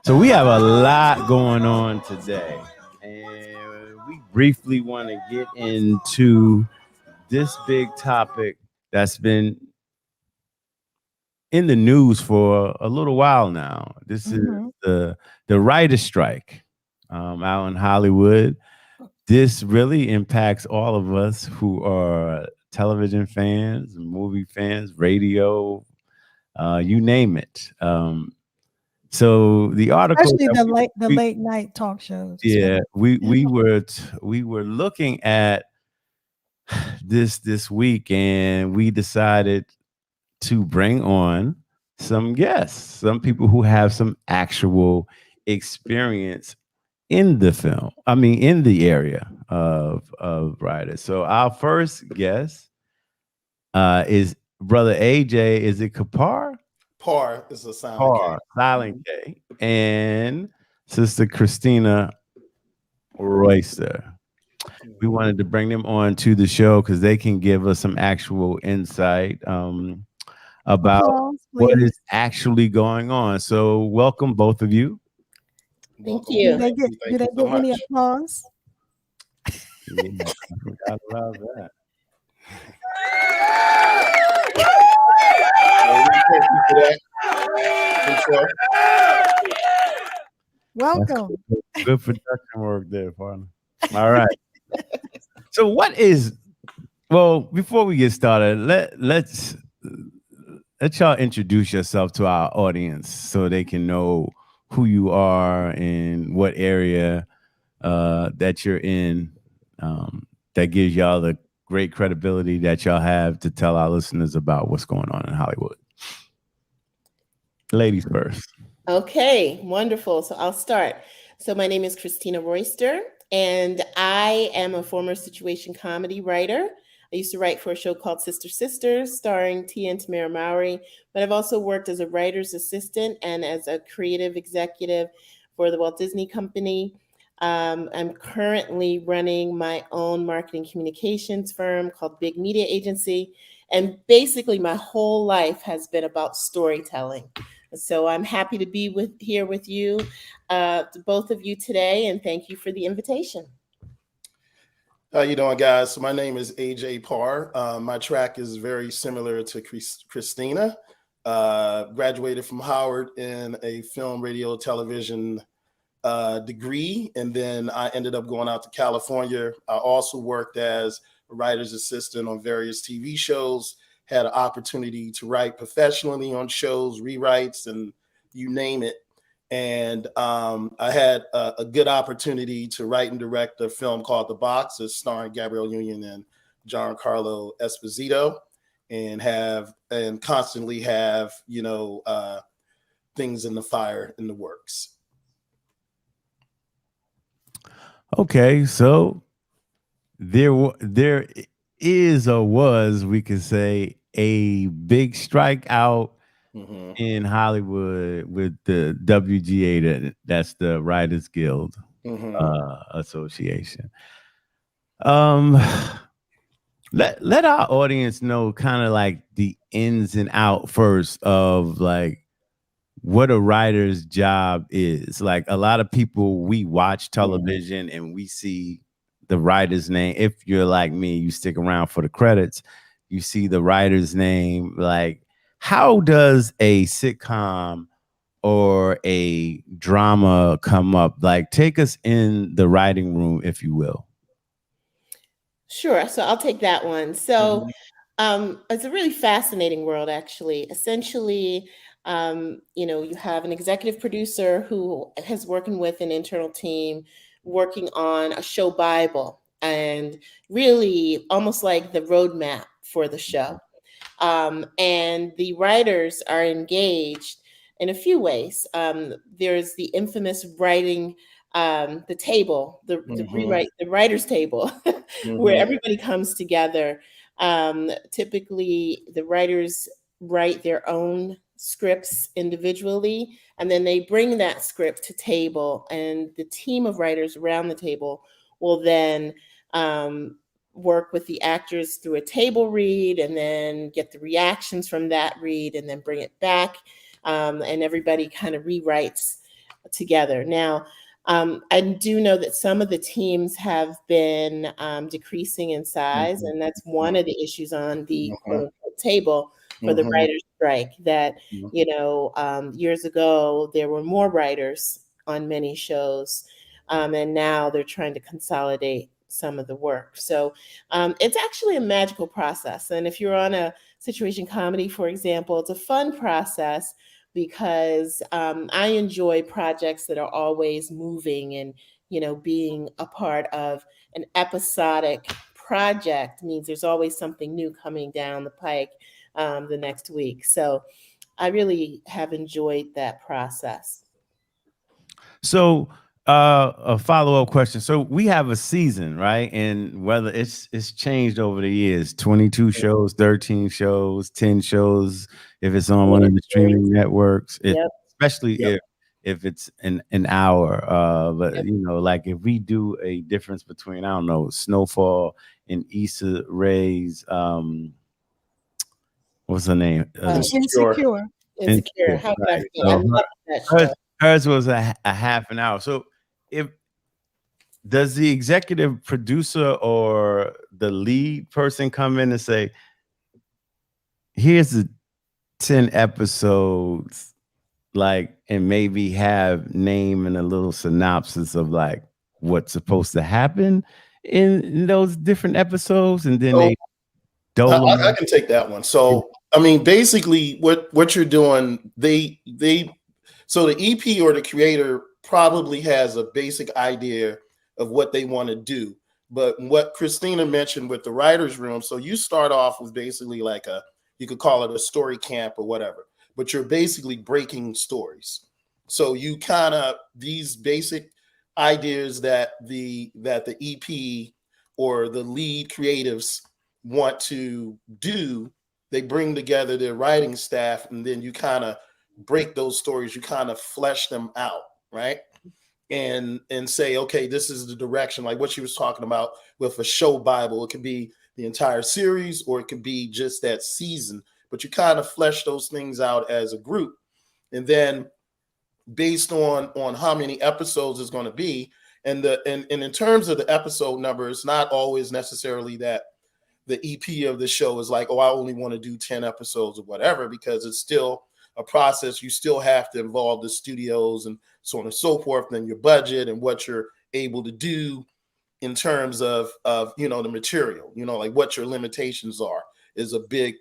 So we have a lot going on today, and we briefly want to get into this big topic that's been in the news for a little while now. This is the writer's strike out in Hollywood. This really impacts all of us who are television fans, movie fans, radio, you name it. So the article, especially the late night talk shows. yeah, we were looking at this week, and we decided to bring on some guests, some people who have some actual experience in the film. I mean, in the area of writers. So our first guest is brother AJ. Is it Kparr? Kparr is a silent K. Silent K. And sister Christina Royster. We wanted to bring them on to the show because they can give us some actual insight about what is actually going on. So welcome, both of you. Thank you. Do they get any applause? Yeah, I forgot about that. Welcome. Good production work there, partner. All right. So before we get started, let's y'all introduce yourself to our audience so they can know who you are and what area that you're in. That gives y'all the great credibility that y'all have to tell our listeners about what's going on in Hollywood. Ladies first. Okay, wonderful. So I'll start. So my name is Christina Royster, and I am a former situation comedy writer. I used to write for a show called Sister Sisters, starring Tia and Tamara Mowry, but I've also worked as a writer's assistant and as a creative executive for the Walt Disney Company. I'm currently running my own marketing communications firm called Big Media Agency. And basically my whole life has been about storytelling. So I'm happy to be here with you, both of you today, and thank you for the invitation. How you doing, guys? So my name is AJ Kparr. My track is very similar to Christina. Graduated from Howard in a film, radio, television degree, and then I ended up going out to California. I also worked as a writer's assistant on various TV shows, had an opportunity to write professionally on shows, rewrites, and you name it. And I had a good opportunity to write and direct a film called The Box, starring Gabrielle Union and Giancarlo Esposito, and constantly have things in the fire in the works. Okay, so there is or was, we could say, a big strike out in Hollywood with the WGA, that's the Writers Guild Association. Let our audience know kind of like the ins and out first of like what a writer's job is. Like a lot of people, we watch television and we see the writer's name. If you're like me, you stick around for the credits, you see the writer's name. Like, how does a sitcom or a drama come up? Like, take us in the writing room, if you will. Sure. So I'll take that one. So it's a really fascinating world, actually. Essentially, you have an executive producer who has working with an internal team working on a show Bible, and really almost like the roadmap for the show. And the writers are engaged in a few ways. There's the infamous writing, the table, the rewrite, the writer's table, where everybody comes together. Typically, the writers write their own scripts individually, and then they bring that script to table, and the team of writers around the table will then work with the actors through a table read, and then get the reactions from that read, and then bring it back, and everybody kind of rewrites together. Now, I do know that some of the teams have been decreasing in size, and that's one of the issues on the quote unquote table for the writers' strike. That, you know, years ago there were more writers on many shows, and now they're trying to consolidate some of the work. So it's actually a magical process. And if you're on a situation comedy, for example, it's a fun process because I enjoy projects that are always moving, and, you know, being a part of an episodic project means there's always something new coming down the pike the next week. So I really have enjoyed that process. So a follow-up question. So we have a season, right? And whether it's changed over the years, 22 shows, 13 shows, 10 shows, if it's on one of the streaming networks, especially if it's an hour. But you know, like if we do a difference between, I don't know, Snowfall and Issa Rae's what's her name? Insecure. Insecure. How could I right. forget? I love that show. Hers was a half an hour. So if does the executive producer or the lead person come in and say, here's the 10 episodes, like, and maybe have name and a little synopsis of like what's supposed to happen in those different episodes, and then they I can take that one. So I mean, basically what you're doing, so the EP or the creator probably has a basic idea of what they want to do. But what Christina mentioned with the writer's room, so you start off with basically like you could call it a story camp or whatever, but you're basically breaking stories. So you kind of, these basic ideas that the EP or the lead creatives want to do, they bring together their writing staff, and then you kind of break those stories, you kind of flesh them out, right? And say, okay, this is the direction, like what she was talking about with a show Bible. It could be the entire series, or it could be just that season, but you kind of flesh those things out as a group. And then based on how many episodes it's going to be, and in terms of the episode number, it's not always necessarily that the EP of the show is like, oh, I only want to do 10 episodes or whatever, because it's still a process. You still have to involve the studios and so on and so forth, and your budget and what you're able to do in terms of you know, the material, you know, like what your limitations are is a big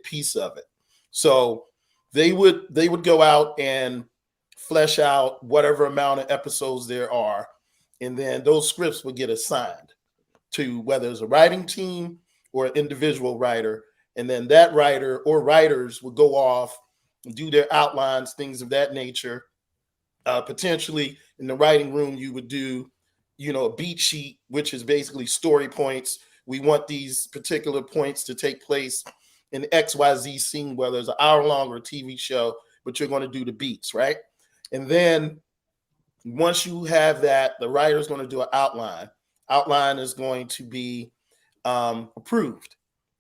piece of it. So they would go out and flesh out whatever amount of episodes there are, and then those scripts would get assigned to whether it's a writing team or an individual writer, and then that writer or writers would go off and do their outlines, things of that nature. Potentially in the writing room, you would do, you know, a beat sheet, which is basically story points. We want these particular points to take place in XYZ scene, whether it's an hour long or a TV show, but you're going to do the beats, right? And then once you have that, the writer's going to do an outline. Outline is going to be approved,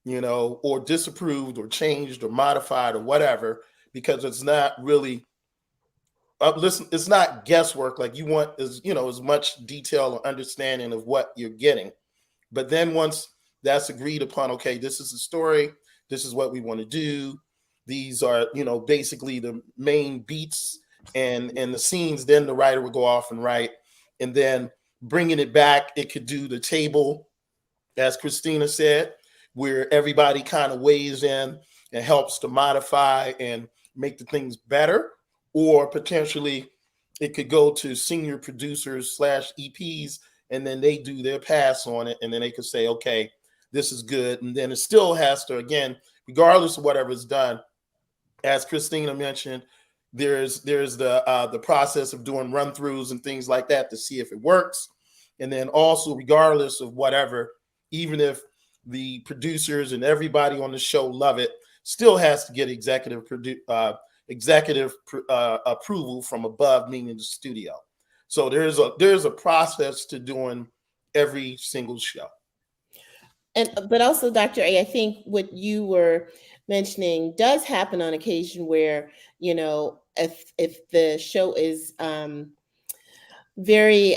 you know, or disapproved or changed or modified or whatever, because it's not really listen, it's not guesswork. Like, you want as, you know, as much detail or understanding of what you're getting. But then once that's agreed upon, okay, this is the story, this is what we want to do, these are, you know, basically the main beats and the scenes, then the writer would go off and write. And then bringing it back, it could do the table, as Christina said, where everybody kind of weighs in and helps to modify and make the things better. Or potentially it could go to senior producers / EPs, and then they do their pass on it, and then they could say, okay, this is good. And then it still has to, again, regardless of whatever is done, as Christina mentioned, there's the process of doing run-throughs and things like that to see if it works. And then also, regardless of whatever, even if the producers and everybody on the show love it, still has to get executive approval from above, meaning the studio. So there's a process to doing every single show. But also, Dr. A, I think what you were mentioning does happen on occasion where, you know, if the show is very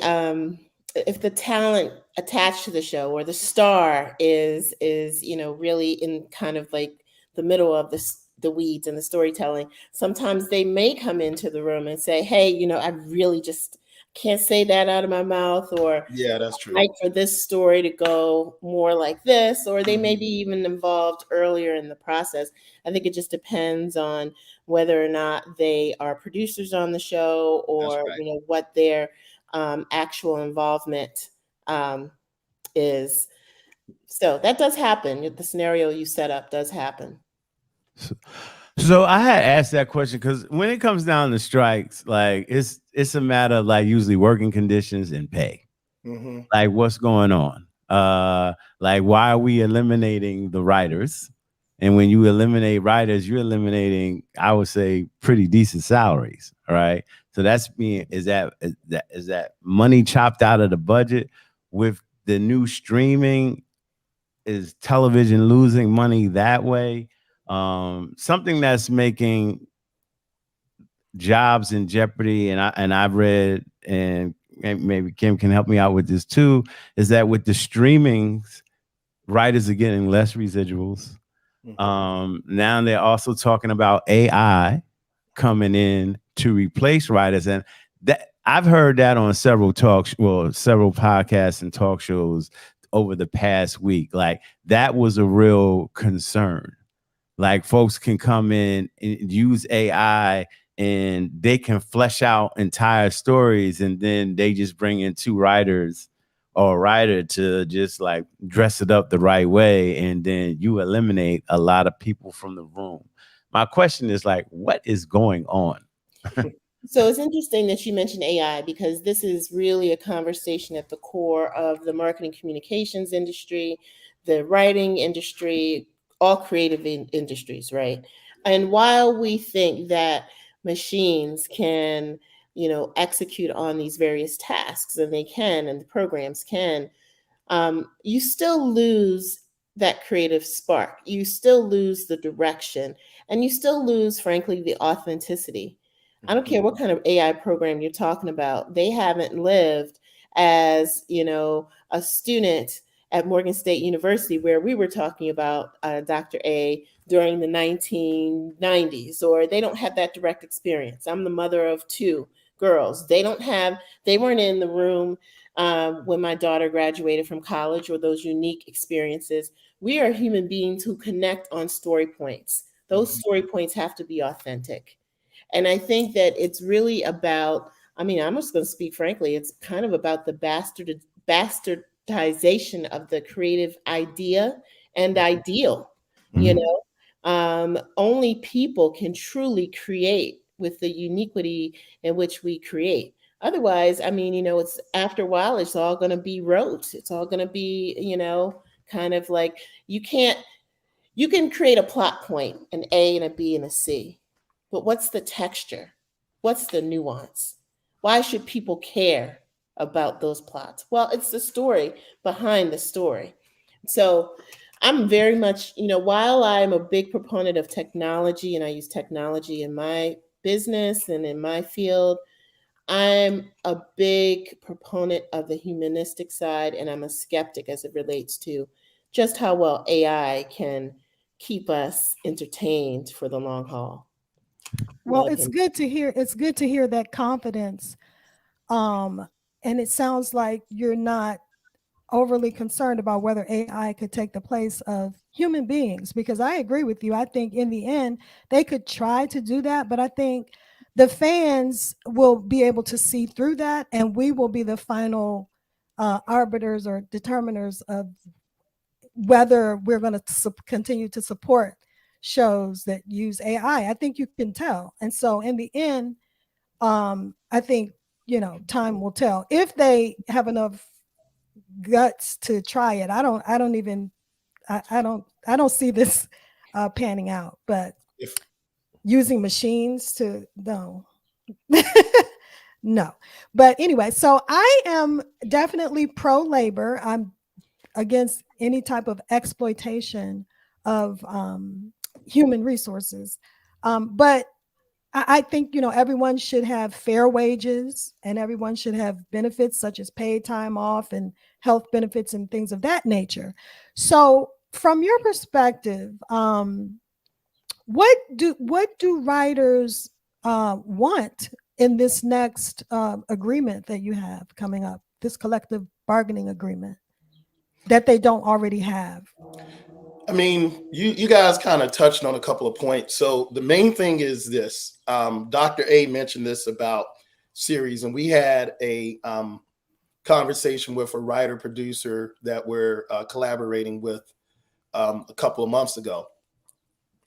if the talent attached to the show or the star is really in kind of like the middle of the weeds and the storytelling, sometimes they may come into the room and say, hey, I really just can't say that out of my mouth, or Yeah, that's true. like for this story to go more like this, or they may be even involved earlier in the process. I think it just depends on whether or not they are producers on the show, or right. what their actual involvement is. So that does happen. The scenario you set up does happen. So I had asked that question because when it comes down to strikes, like it's a matter of like usually working conditions and pay. Like what's going on? Like why are we eliminating the writers? And when you eliminate writers, you're eliminating, I would say, pretty decent salaries. All right. So is that money chopped out of the budget with the new streaming? Is television losing money that way? Something that's making jobs in jeopardy, and I've read, and maybe Kim can help me out with this too, is that with the streamings, writers are getting less residuals. Now they're also talking about AI coming in to replace writers, and that I've heard that on several podcasts and talk shows over the past week. Like that was a real concern. Like folks can come in and use AI and they can flesh out entire stories, and then they just bring in two writers or a writer to just like dress it up the right way, and then you eliminate a lot of people from the room. My question is like, what is going on? So it's interesting that you mentioned AI, because this is really a conversation at the core of the marketing communications industry, the writing industry, all creative industries, right? And while we think that machines can, execute on these various tasks, and they can, and the programs can, you still lose that creative spark. You still lose the direction, and you still lose, frankly, the authenticity. I don't care what kind of AI program you're talking about. They haven't lived as, a student at Morgan State University, where we were talking about Dr. A during the 1990s, or they don't have that direct experience. I'm the mother of two girls. They weren't in the room when my daughter graduated from college, or those unique experiences. We are human beings who connect on story points. Those story points have to be authentic. And I think that it's really about, I'm just going to speak frankly, it's kind of about the bastardization of the creative idea and ideal. Only people can truly create with the uniquity in which we create. Otherwise, it's after a while, it's all going to be rote. It's all going to be, kind of like you can create a plot point, an A and a B and a C, but what's the texture? What's the nuance? Why should people care about those plots? Well, it's the story behind the story. So I'm very much, while I'm a big proponent of technology and I use technology in my business and in my field, I'm a big proponent of the humanistic side, and I'm a skeptic as it relates to just how well AI can keep us entertained for the long haul. Well, it's good to hear. It's good to hear that confidence. And it sounds like you're not overly concerned about whether AI could take the place of human beings, because I agree with you. I think in the end, they could try to do that, but I think the fans will be able to see through that, and we will be the final arbiters or determiners of whether we're going to continue to support shows that use AI. I think you can tell. And so in the end, I think, time will tell if they have enough guts to try it. I don't see this panning out, but using machines to no. No. But anyway, so I am definitely pro labor. I'm against any type of exploitation of human resources. But I think, everyone should have fair wages and everyone should have benefits such as paid time off and health benefits and things of that nature. So from your perspective, what do writers want in this next agreement that you have coming up, this collective bargaining agreement that they don't already have? I mean, you guys kind of touched on a couple of points. So the main thing is this. Dr. A mentioned this about series, and we had a conversation with a writer producer that we're collaborating with a couple of months ago.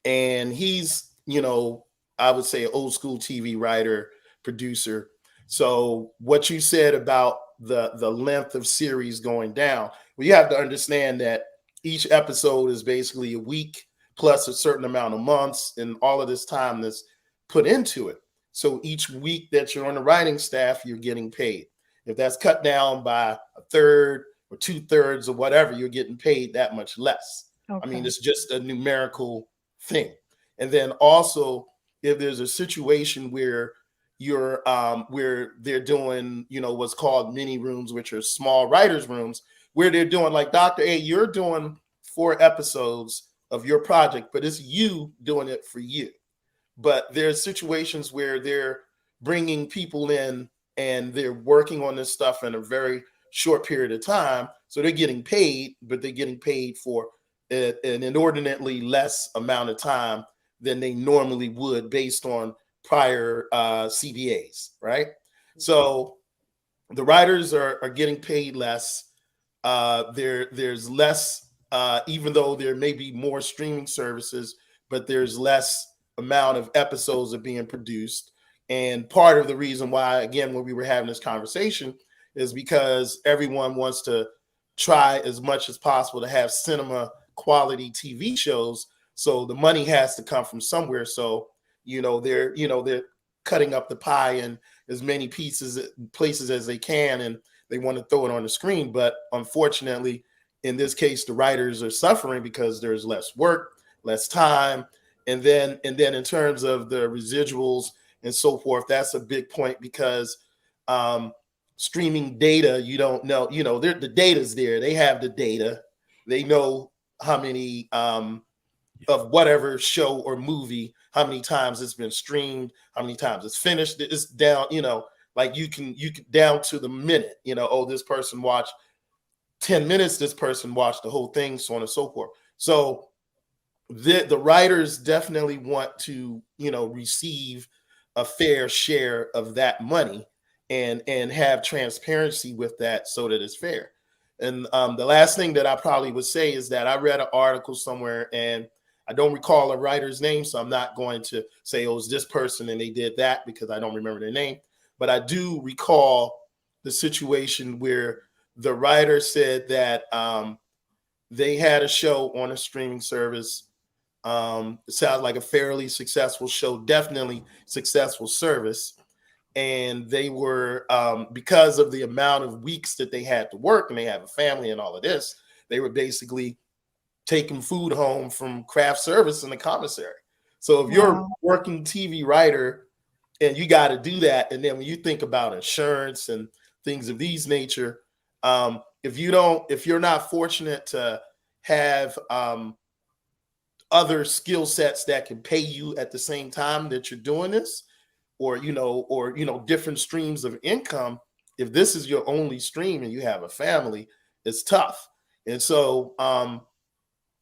And he's, I would say an old school TV writer, producer. So what you said about the length of series going down, well, you have to understand that each episode is basically a week plus a certain amount of months and all of this time that's put into it. So each week that you're on the writing staff, you're getting paid. If that's cut down by a third or 2/3 or whatever, you're getting paid that much less. Okay. I mean, it's just a numerical thing. And then also, if there's a situation where you're where they're doing, what's called mini rooms, which are small writers' rooms, where they're doing, like Dr. A, you're doing 4 episodes of your project, but it's you doing it for you. But there's situations where they're bringing people in and they're working on this stuff in a very short period of time. So they're getting paid, but they're getting paid for an inordinately less amount of time than they normally would based on prior CBAs, right? So the writers are getting paid less. There's less, even though there may be more streaming services, but there's less amount of episodes are being produced. And part of the reason why, again, when we were having this conversation, is because everyone wants to try as much as possible to have cinema quality TV shows. So the money has to come from somewhere. So, they're cutting up the pie in as many places as they can, and they want to throw it on the screen. But unfortunately, in this case, the writers are suffering because there's less work, less time. And then in terms of the residuals and so forth, that's a big point because streaming data, you don't know, the data's there. They have the data. They know how many of whatever show or movie, how many times it's been streamed, how many times it's finished. It's down, like you can down to the minute, oh, this person watched 10 minutes, this person watched the whole thing, so on and so forth. So the writers definitely want to, receive a fair share of that money and have transparency with that so that it's fair. And the last thing that I probably would say is that I read an article somewhere, and I don't recall a writer's name, so I'm not going to say, oh, it's this person and they did that, because I don't remember their name. But I do recall the situation where the writer said that they had a show on a streaming service. It sounds like a fairly successful show, definitely successful service. And they were, because of the amount of weeks that they had to work, and they have a family and all of this, they were basically taking food home from craft service in the commissary. So if you're a working TV writer and you got to do that, and then when you think about insurance and things of these nature, if you're not fortunate to have other skill sets that can pay you at the same time that you're doing this, or different streams of income, if this is your only stream and you have a family, it's tough. And so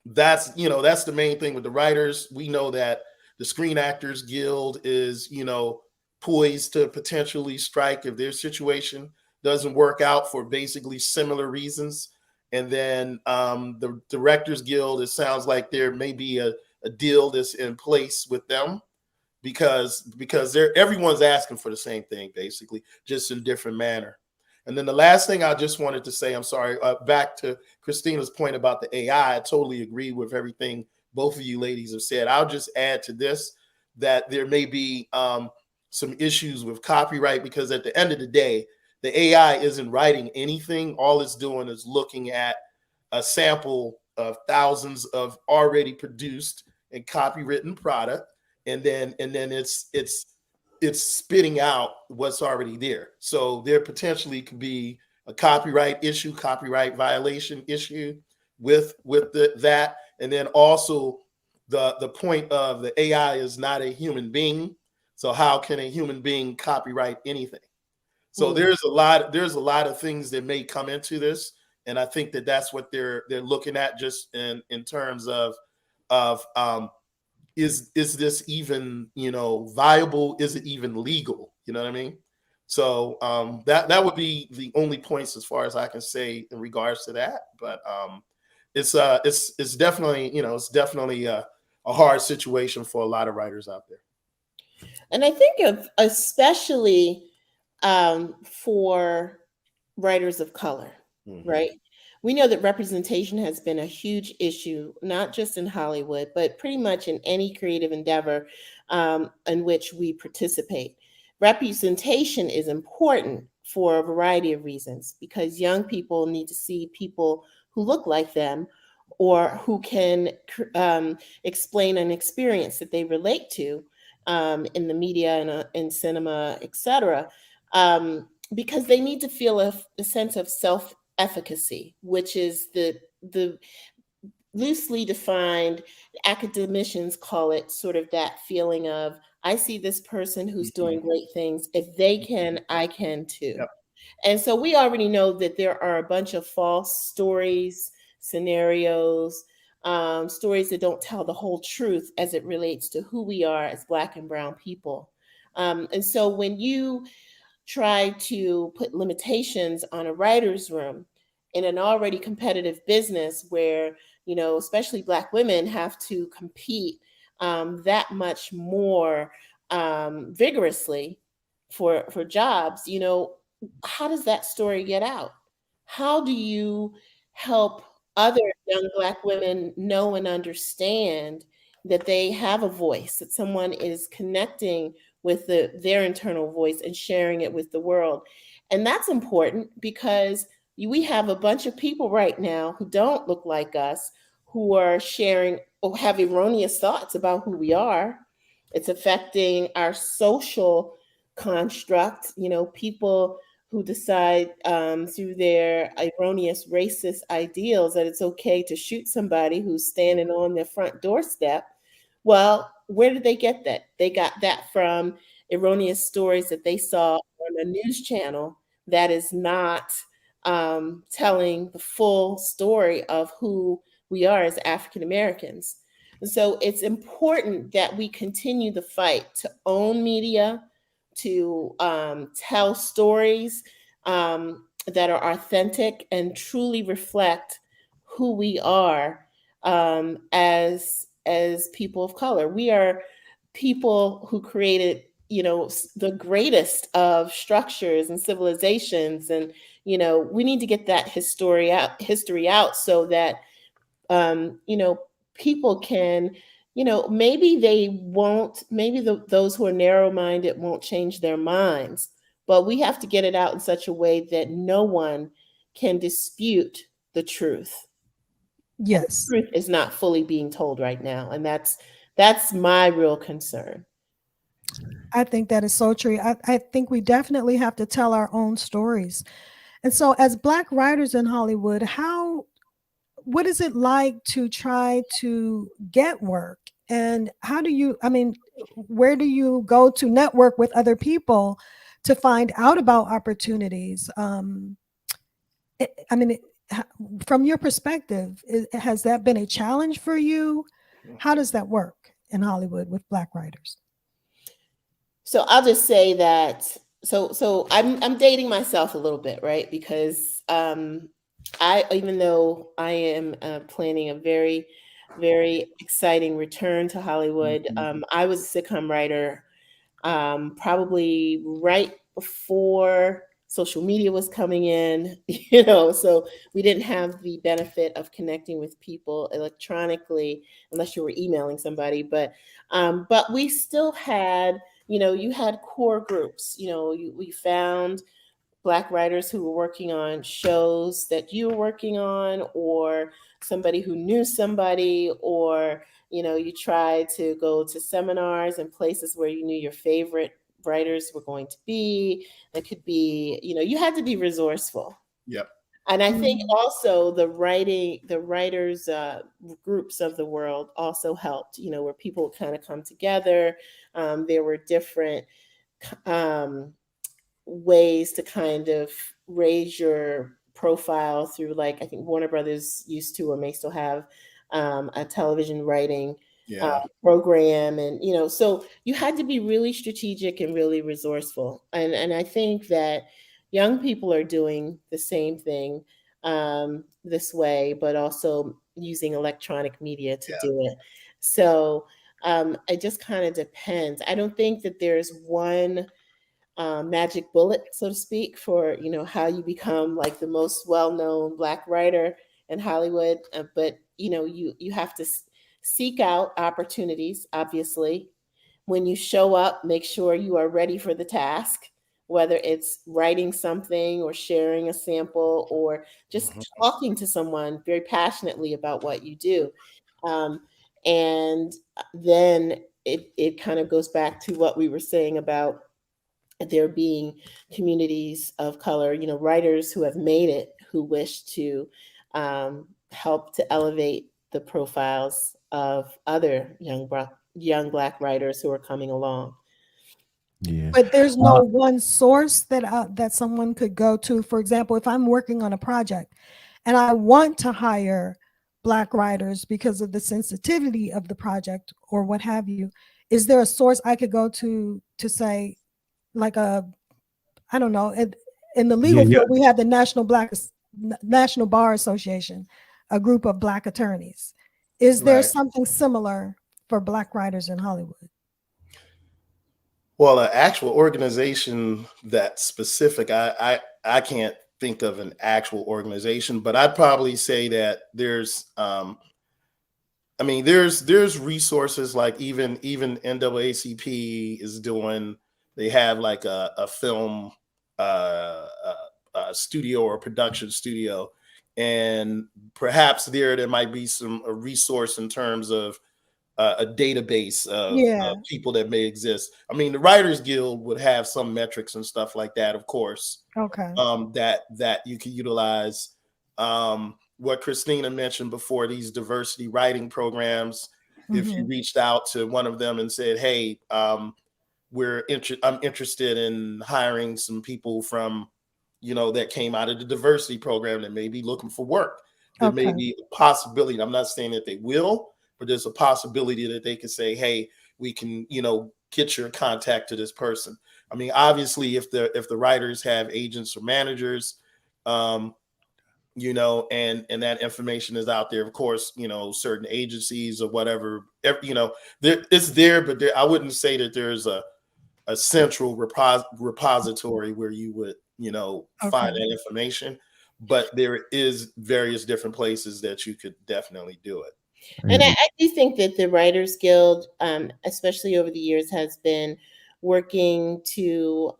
that's the main thing with the writers. We know that the Screen Actors Guild is, poised to potentially strike if their situation doesn't work out for basically similar reasons. And then the Directors Guild, it sounds like there may be a deal that's in place with them because everyone's asking for the same thing, basically, just in a different manner. And then the last thing I just wanted to say, I'm sorry, back to Christina's point about the AI, I totally agree with everything both of you ladies have said. I'll just add to this that there may be some issues with copyright, because at the end of the day, the AI isn't writing anything. All it's doing is looking at a sample of thousands of already produced and copywritten product and then it's spitting out what's already there. So there potentially could be a copyright issue, copyright violation issue with that, and then also the point of the AI is not a human being. So how can a human being copyright anything? So there's a lot of things that may come into this, and I think that that's what they're looking at, just in terms of is this even, you know, viable? Is it even legal? You know what I mean? So that would be the only points as far as I can say in regards to that. But it's definitely, you know, it's definitely a hard situation for a lot of writers out there. And I think of especially for writers of color, right? We know that representation has been a huge issue, not just in Hollywood, but pretty much in any creative endeavor in which we participate. Representation is important for a variety of reasons, because young people need to see people who look like them, or who can explain an experience that they relate to in the media and in cinema, etc. Because they need to feel a sense of self-efficacy, which is the loosely defined, academicians call it sort of that feeling of, I see this person who's doing great things. If they can, I can too. Yep. And so we already know that there are a bunch of false stories, scenarios, stories that don't tell the whole truth as it relates to who we are as Black and Brown people. And so when you try to put limitations on a writer's room in an already competitive business where, you know, especially Black women have to compete that much more vigorously for jobs, you know, how does that story get out? How do you help other young Black women know and understand that they have a voice, that someone is connecting with their internal voice and sharing it with the world? And that's important because we have a bunch of people right now who don't look like us, who are sharing or have erroneous thoughts about who we are. It's affecting our social construct, you know, people who decide through their erroneous racist ideals that it's okay to shoot somebody who's standing on their front doorstep. Well, where did they get that? They got that from erroneous stories that they saw on a news channel that is not telling the full story of who we are as African Americans. And so it's important that we continue the fight to own media, to tell stories that are authentic and truly reflect who we are as people of color. We are people who created, you know, the greatest of structures and civilizations, and you know, we need to get that history out so that you know, people can, you know, maybe those who are narrow-minded won't change their minds, but we have to get it out in such a way that no one can dispute the truth. Yes. The truth is not fully being told right now, and that's my real concern. I think that is so true. I think we definitely have to tell our own stories. And so as Black writers in Hollywood, what is it like to try to get work? And how do you, I mean, where do you go to network with other people to find out about opportunities? From your perspective, has that been a challenge for you? How does that work in Hollywood with Black writers? So I'll just say that, so I'm dating myself a little bit, right? Because even though I am planning a very, very exciting return to Hollywood, I was a sitcom writer probably right before social media was coming in, you know, so we didn't have the benefit of connecting with people electronically unless you were emailing somebody. But we still had, you know, you had core groups, you know, we found Black writers who were working on shows that you were working on, or somebody who knew somebody, or you tried to go to seminars and places where you knew your favorite writers were going to be. It could be, you had to be resourceful. Yep. And I think also the writers groups of the world also helped, where people would kind of come together. There were different ways to kind of raise your profile through, like, I think Warner Brothers used to, or may still have, a television writing program. And, so you had to be really strategic and really resourceful. And I think that young people are doing the same thing this way, but also using electronic media to do it. So it just kind of depends. I don't think that there's one magic bullet, so to speak, for how you become like the most well-known Black writer in Hollywood. But you have to seek out opportunities. Obviously, when you show up, make sure you are ready for the task, whether it's writing something or sharing a sample or just talking to someone very passionately about what you do. And then it kind of goes back to what we were saying about there being communities of color, writers who have made it, who wish to help to elevate the profiles of other young Black writers who are coming along. Yeah. But there's no one source that someone could go to. For example, if I'm working on a project and I want to hire Black writers because of the sensitivity of the project or what have you, is there a source I could go to say, like I don't know, in the legal field, we have the National Bar Association, a group of Black attorneys. Is there something similar for Black writers in Hollywood? Well, an actual organization that's specific, I can't think of an actual organization, but I'd probably say that there's there's resources, like even NAACP is doing. They have like a film studio or production studio, and perhaps there might be a resource in terms of a database of people that may exist. I mean, the Writers Guild would have some metrics and stuff like that, of course. Okay. That you can utilize. What Christina mentioned before, these diversity writing programs. If you reached out to one of them and said, "Hey, I'm interested in hiring some people from, that came out of the diversity program that may be looking for work," there may be a possibility. I'm not saying that they will, but there's a possibility that they could say, "Hey, we can, get your contact to this person." I mean, obviously, if the writers have agents or managers, and that information is out there, of course, certain agencies or whatever, it's there, but I wouldn't say that there's a central repository where you would, find that information, but there is various different places that you could definitely do it. And I do think that the Writers Guild, especially over the years, has been working to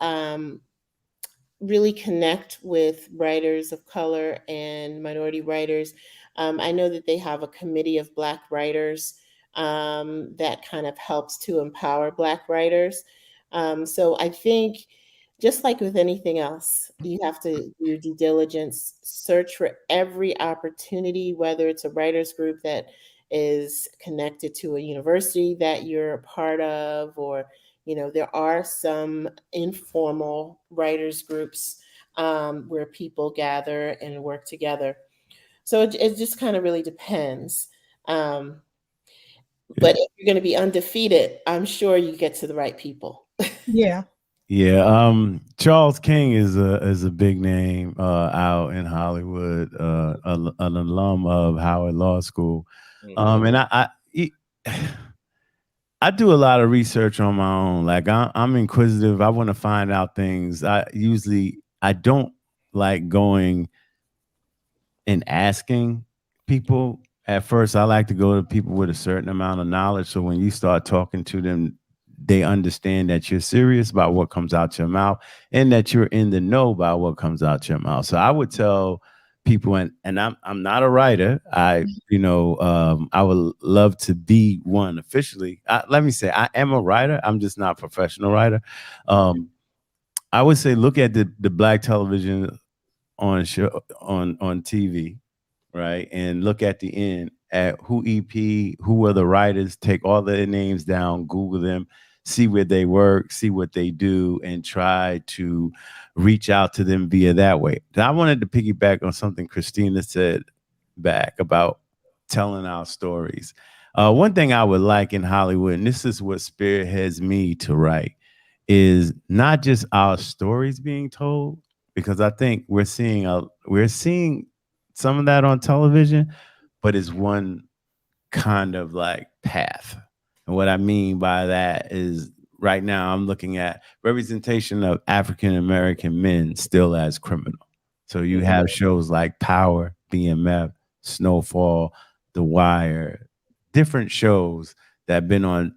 really connect with writers of color and minority writers. I know that they have a committee of Black writers that kind of helps to empower Black writers. So I think, just like with anything else, you have to do due diligence, search for every opportunity, whether it's a writers group that is connected to a university that you're a part of, or there are some informal writers groups where people gather and work together. So it just kind of really depends. But if you're going to be undefeated, I'm sure you get to the right people. Yeah. Yeah. Charles King is a big name out in Hollywood, an alum of Howard Law School. And I do a lot of research on my own. Like I'm inquisitive. I want to find out things. I don't like going and asking people. At first, I like to go to people with a certain amount of knowledge. So when you start talking to them, they understand that you're serious about what comes out your mouth and that you're in the know about what comes out your mouth. So I would tell people, and I'm not a writer. I I would love to be one officially. Let me say I am a writer. I'm just not a professional writer. I would say look at the black television on TV, right? And look at the end at who EP, who were the writers, take all their names down, Google them, see where they work, see what they do, and try to reach out to them via that way. And I wanted to piggyback on something Christina said back about telling our stories. One thing I would like in Hollywood, and this is what spearheads me to write, is not just our stories being told, because I think we're seeing some of that on television, but it's one kind of like path. And what I mean by that is right now I'm looking at representation of African American men still as criminal. So you have shows like Power, BMF, Snowfall, The Wire, different shows that have been on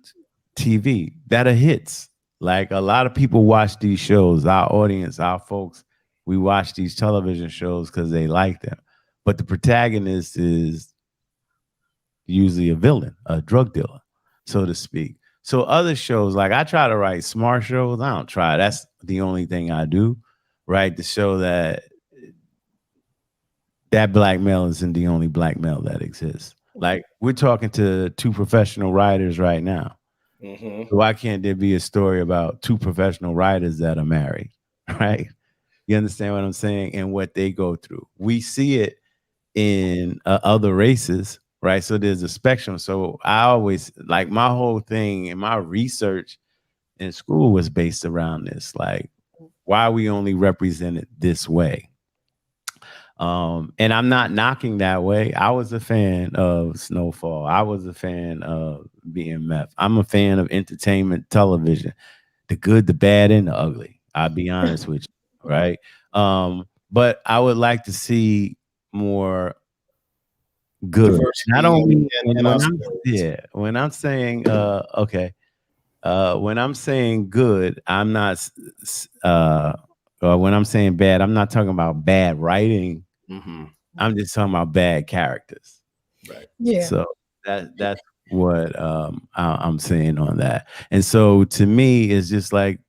TV that are hits. Like a lot of people watch these shows, our audience, our folks, we watch these television shows because they like them. But the protagonist is usually a villain, a drug dealer, so to speak. So other shows, like I try to write smart shows. I don't try. That's the only thing I do, right? To show that black male isn't the only black male that exists. Like we're talking to two professional writers right now. So why can't there be a story about two professional writers that are married, right? You understand what I'm saying? And what they go through. We see it in other races, right? So there's a spectrum. So I always, like, my whole thing and my research in school was based around this, like, why we only represent it this way. And I'm not knocking that way. I was a fan of Snowfall. I was a fan of BMF. I'm a fan of entertainment television, the good, the bad, and the ugly. I'll be honest with you, right? But I would like to see more good. Diversity And I don't mean in when our I'm stories. when I'm saying when I'm saying good, I'm not or when I'm saying bad, I'm not talking about bad writing. I'm just talking about bad characters. Right. Yeah. So that's what I'm saying on that. And so to me, it's just like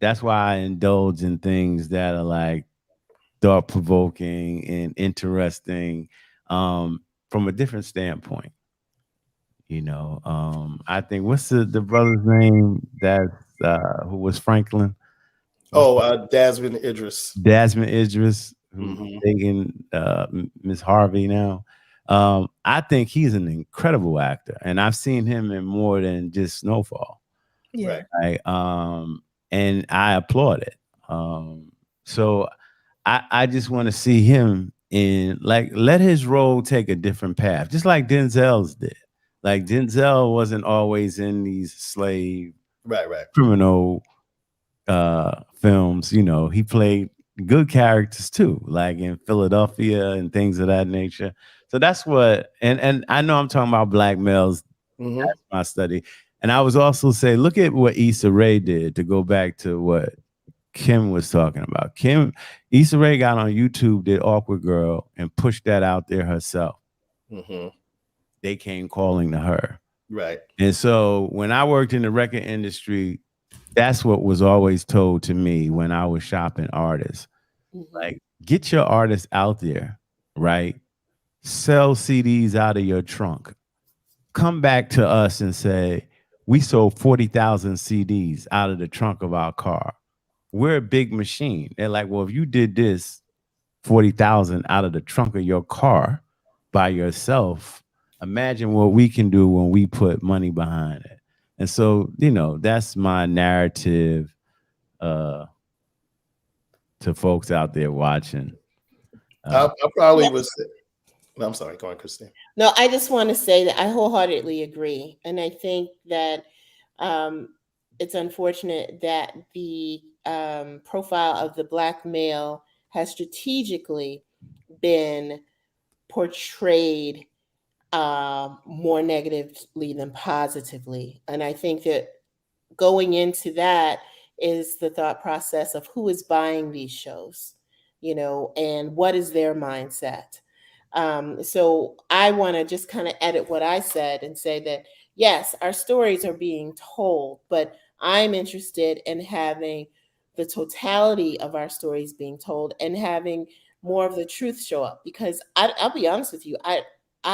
that's why I indulge in things that are like thought provoking and interesting from a different standpoint. I think what's the brother's name that who was Franklin? Desmond Idris. Desmond Idris, who's taking Miss Harvey now. I think he's an incredible actor, and I've seen him in more than just Snowfall. Yeah. Right. And I applaud it. So I just want to see him in, like, let his role take a different path, just like Denzel's did. Like Denzel wasn't always in these slave criminal films. He played good characters too, like in Philadelphia and things of that nature. So that's what, and I know I'm talking about black males. That's my study. And I was also say, look at what Issa Rae did, to go back to what Kim was talking about. Issa Rae got on YouTube, did Awkward Girl, and pushed that out there herself. They came calling to her. Right. And so when I worked in the record industry, that's what was always told to me when I was shopping artists. Like, get your artists out there, right? Sell CDs out of your trunk. Come back to us and say, we sold 40,000 CDs out of the trunk of our car. We're a big machine. They're like, well, if you did this 40,000 out of the trunk of your car by yourself, imagine what we can do when we put money behind it. And so, that's my narrative to folks out there watching. I probably was. I'm sorry, go on, Christine. No, I just want to say that I wholeheartedly agree. And I think that it's unfortunate that the profile of the Black male has strategically been portrayed more negatively than positively. And I think that going into that is the thought process of who is buying these shows, and what is their mindset. So I want to just kind of edit what I said and say that, yes, our stories are being told, but I'm interested in having the totality of our stories being told and having more of the truth show up. Because I'll be honest with you, I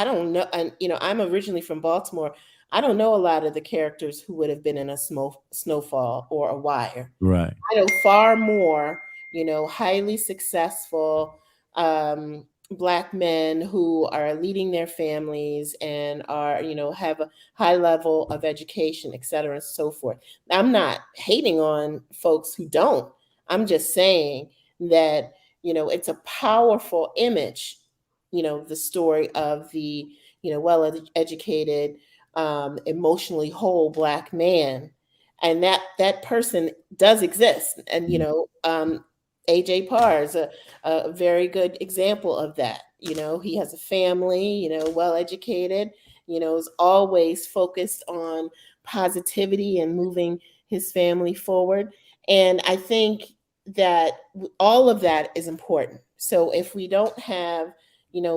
don't know, and I'm originally from Baltimore. I don't know a lot of the characters who would have been in a Snowfall or a Wire. Right. I know far more, highly successful Black men who are leading their families and are, have a high level of education, et cetera, and so forth. I'm not hating on folks who don't. I'm just saying that, it's a powerful image, the story of the, well-educated, emotionally whole Black man. And that person does exist. And, AJ Parr is a very good example of that. He has a family, well educated, is always focused on positivity and moving his family forward. And I think that all of that is important. So if we don't have,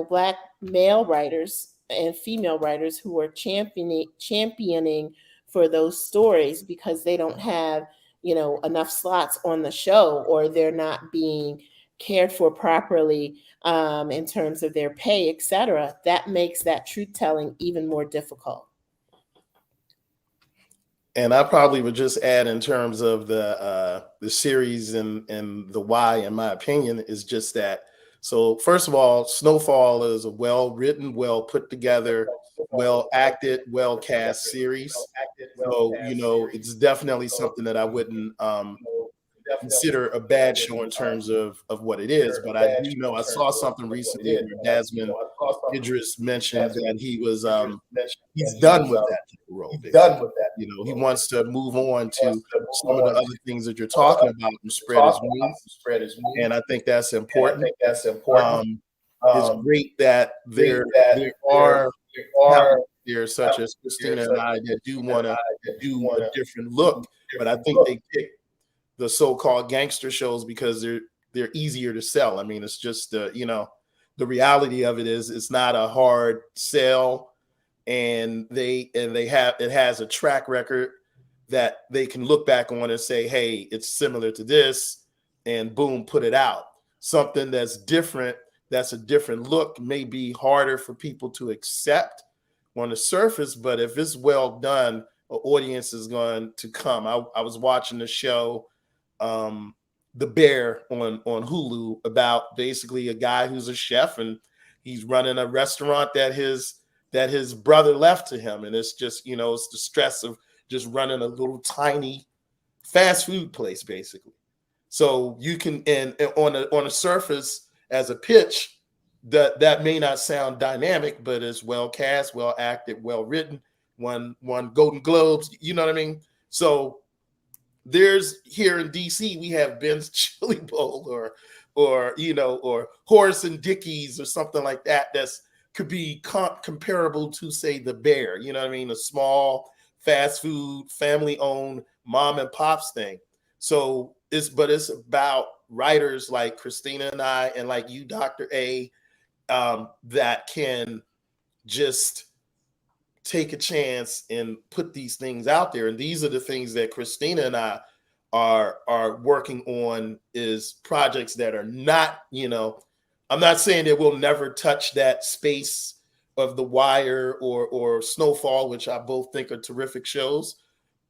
Black male writers and female writers who are championing for those stories because they don't have, enough slots on the show, or they're not being cared for properly in terms of their pay, et cetera, that makes that truth telling even more difficult. And I probably would just add, in terms of the series and the why, in my opinion, is just that. So first of all, Snowfall is a well-written, well put together, well acted, well cast series. So it's definitely something that I wouldn't consider a bad show in terms of what it is. But I do know, I saw something recently where Desmond Idris mentioned that he's done with that type of role. He wants to move on to some of the other things that you're talking about and spread his wings. And I think that's important. It's great that there are talent there, such as Christina and I, that do want to do a different look. But I think they pick the so-called gangster shows because they're easier to sell. I mean, it's just the reality of it is it's not a hard sell, and it has a track record that they can look back on and say, hey, it's similar to this, and boom, put it out. Something that's different, that's a different look, may be harder for people to accept on the surface, but if it's well done, an audience is going to come. I was watching the show The Bear on Hulu, about basically a guy who's a chef, and he's running a restaurant that his brother left to him, and it's just it's the stress of just running a little tiny fast food place, basically. So you can, and on a surface as a pitch, that may not sound dynamic, but it's well cast, well acted, well written, won Golden Globes, you know what I mean? So there's, here in DC, we have Ben's Chili Bowl or Horace and Dickie's or something like that. That's could be comparable to, say, The Bear, you know what I mean? A small fast food, family owned mom and pops thing. So it's about writers like Christina and I, and like you, Dr. A, that can just take a chance and put these things out there. And these are the things that Christina and I are working on, is projects that are not, I'm not saying that we'll never touch that space of The Wire or Snowfall, which I both think are terrific shows,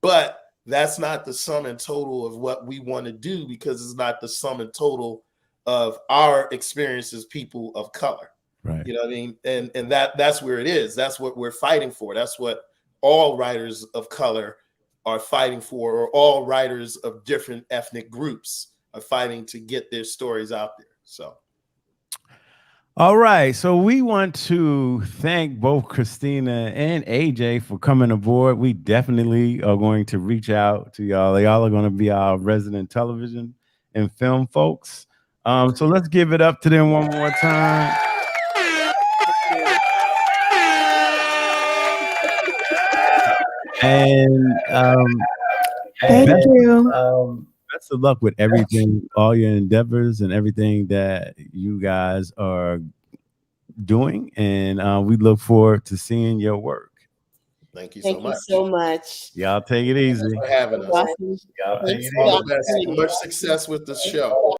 but that's not the sum and total of what we want to do, because it's not the sum and total of our experience as people of color. Right. You know what I mean? And that's where it is. That's what we're fighting for. That's what all writers of color are fighting for, or all writers of different ethnic groups are fighting to get their stories out there. So. All right. So we want to thank both Christina and AJ for coming aboard. We definitely are going to reach out to y'all. Y'all are going to be our resident television and film folks. So let's give it up to them one more time. And Thank best, you. best of luck with everything, all your endeavors and everything that you guys are doing. And we look forward to seeing your work. Thank you so Thank you much. so much. Y'all take it easy. For having us. Awesome. Y'all take Thanks it for the All easy. the best. opportunity. Much success with this show.